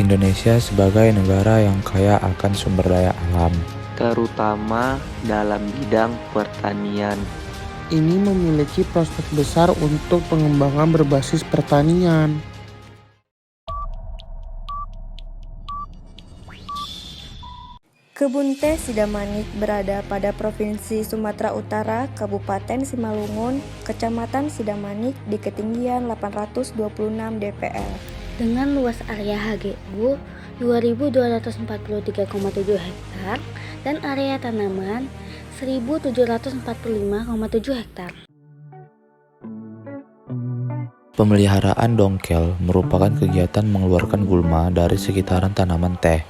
Indonesia sebagai negara yang kaya akan sumber daya alam, terutama dalam bidang pertanian. Ini memiliki prospek besar untuk pengembangan berbasis pertanian. Kebun teh Sidamanik berada pada Provinsi Sumatera Utara, Kabupaten Simalungun, Kecamatan Sidamanik di ketinggian 826 dpl. Dengan luas area HGU 2.243,7 hektar dan area tanaman 1.745,7 hektar. Pemeliharaan dongkel merupakan kegiatan mengeluarkan gulma dari sekitaran tanaman teh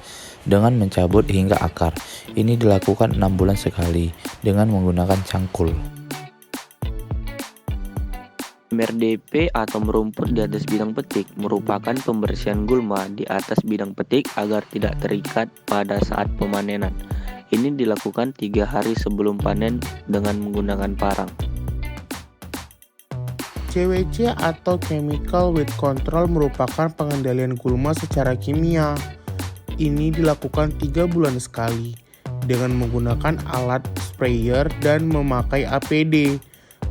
dengan mencabut hingga akar. Ini dilakukan 6 bulan sekali dengan menggunakan cangkul. MRDP atau merumput di atas bidang petik merupakan pembersihan gulma di atas bidang petik agar tidak terikat pada saat pemanenan. Ini dilakukan 3 hari sebelum panen dengan menggunakan parang. CWC atau Chemical Weed Control merupakan pengendalian gulma secara kimia. Ini dilakukan 3 bulan sekali dengan menggunakan alat sprayer dan memakai APD.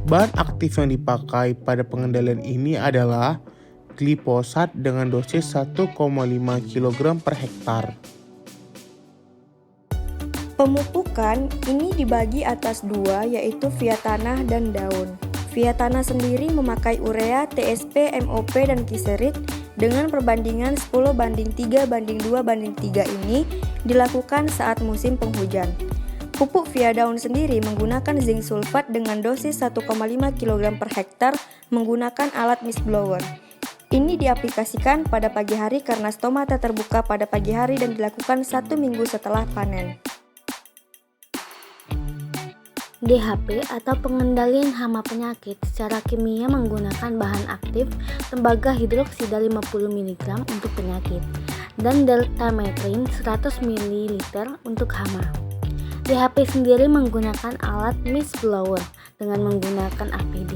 Bahan aktif yang dipakai pada pengendalian ini adalah glifosat dengan dosis 1,5 kg per hektar. Pemupukan ini dibagi atas 2, yaitu via tanah dan daun. Via tanah sendiri memakai urea, TSP, MOP, dan kiserit dengan perbandingan 10:3:2:3 ini dilakukan saat musim penghujan. Pupuk via daun sendiri menggunakan zinc sulfat dengan dosis 1,5 kg per hektar menggunakan alat mist blower. Ini diaplikasikan pada pagi hari karena stomata terbuka pada pagi hari dan dilakukan 1 minggu setelah panen. DHP atau pengendalian hama penyakit secara kimia menggunakan bahan aktif tembaga hidroksida 50 mg untuk penyakit dan deltametrin 100 ml untuk hama. DHP sendiri menggunakan alat mist blower dengan menggunakan APD.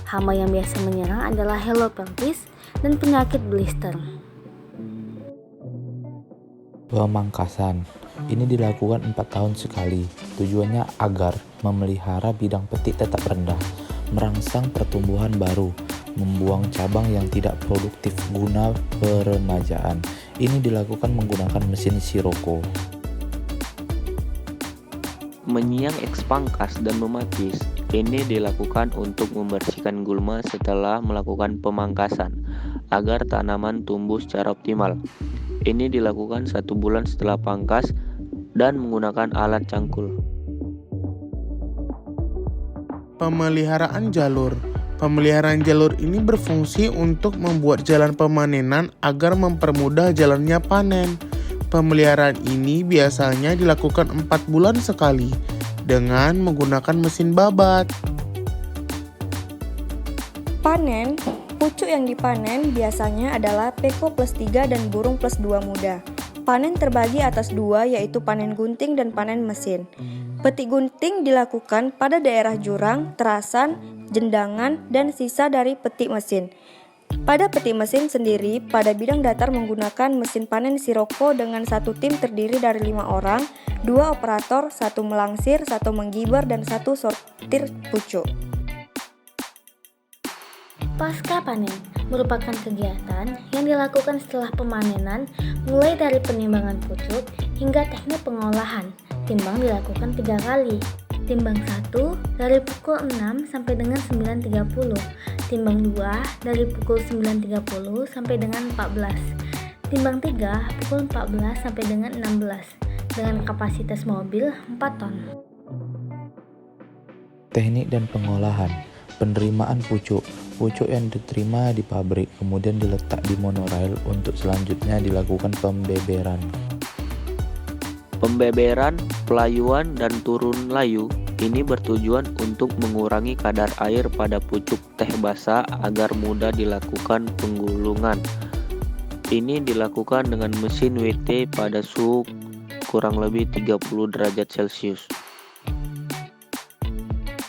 Hama yang biasa menyerang adalah helopeltis dan penyakit blister. Pemangkasan ini dilakukan 4 tahun sekali. Tujuannya agar memelihara bidang petik tetap rendah, merangsang pertumbuhan baru, membuang cabang yang tidak produktif guna peremajaan. Ini dilakukan menggunakan mesin siroko. Menyiang ekspangkas dan memakis. Ini dilakukan untuk membersihkan gulma setelah melakukan pemangkasan agar tanaman tumbuh secara optimal. Ini dilakukan 1 bulan setelah pangkas dan menggunakan alat cangkul. Pemeliharaan jalur. Pemeliharaan jalur ini berfungsi untuk membuat jalan pemanenan agar mempermudah jalannya panen. Pemeliharaan ini biasanya dilakukan 4 bulan sekali dengan menggunakan mesin babat. Panen, pucuk yang dipanen biasanya adalah peko plus 3 dan burung plus 2 muda. Panen terbagi atas 2, yaitu panen gunting dan panen mesin. Petik gunting dilakukan pada daerah jurang, terasan, jendangan, dan sisa dari petik mesin. Pada petik mesin sendiri, pada bidang datar menggunakan mesin panen siroko dengan 1 tim terdiri dari 5 orang, 2 operator, 1 melangsir, 1 menggibar, dan 1 sortir pucuk. Pasca panen merupakan kegiatan yang dilakukan setelah pemanenan mulai dari penimbangan pucuk hingga teknik pengolahan. Timbang dilakukan 3 kali. Timbang 1 dari pukul 6 sampai dengan 9.30. Timbang 2 dari pukul 9.30 sampai dengan 14. Timbang 3 pukul 14 sampai dengan 16 dengan kapasitas mobil 4 ton. Teknik dan pengolahan. Penerimaan pucuk. Pucuk yang diterima di pabrik kemudian diletak di monorail untuk selanjutnya dilakukan pembeberan. Pembeberan, pelayuan, dan turun layu ini bertujuan untuk mengurangi kadar air pada pucuk teh basah agar mudah dilakukan penggulungan. Ini dilakukan dengan mesin WT pada suhu kurang lebih 30 derajat Celcius.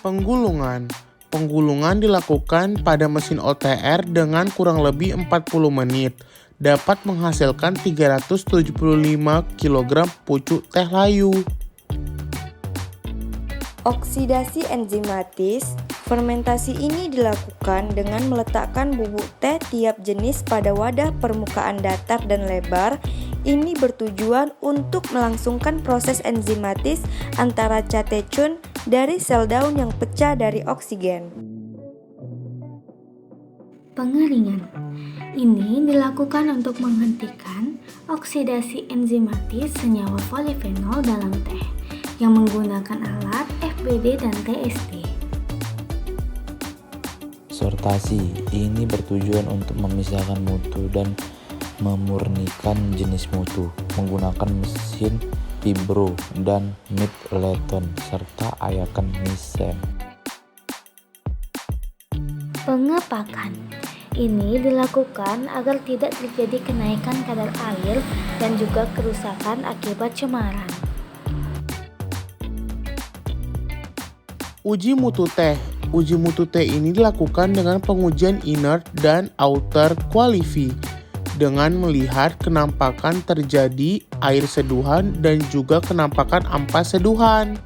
Penggulungan. Penggulungan dilakukan pada mesin OTR dengan kurang lebih 40 menit dapat menghasilkan 375 kg pucuk teh layu. Oksidasi enzimatis. Fermentasi ini dilakukan dengan meletakkan bubuk teh tiap jenis pada wadah permukaan datar dan lebar. Ini bertujuan untuk melangsungkan proses enzimatis antara catechun dari sel daun yang pecah dari oksigen. Pengeringan. Ini dilakukan untuk menghentikan oksidasi enzimatis senyawa polifenol dalam teh yang menggunakan alat FBD dan TSD. Sortasi ini bertujuan untuk memisahkan mutu dan memurnikan jenis mutu menggunakan mesin vibro dan Midleton serta ayakan Nissen. Pengepakan. Ini dilakukan agar tidak terjadi kenaikan kadar air dan juga kerusakan akibat cemaran. Uji mutu teh. Uji mutu teh ini dilakukan dengan pengujian inner dan outer qualify dengan melihat kenampakan terjadi air seduhan dan juga kenampakan ampas seduhan.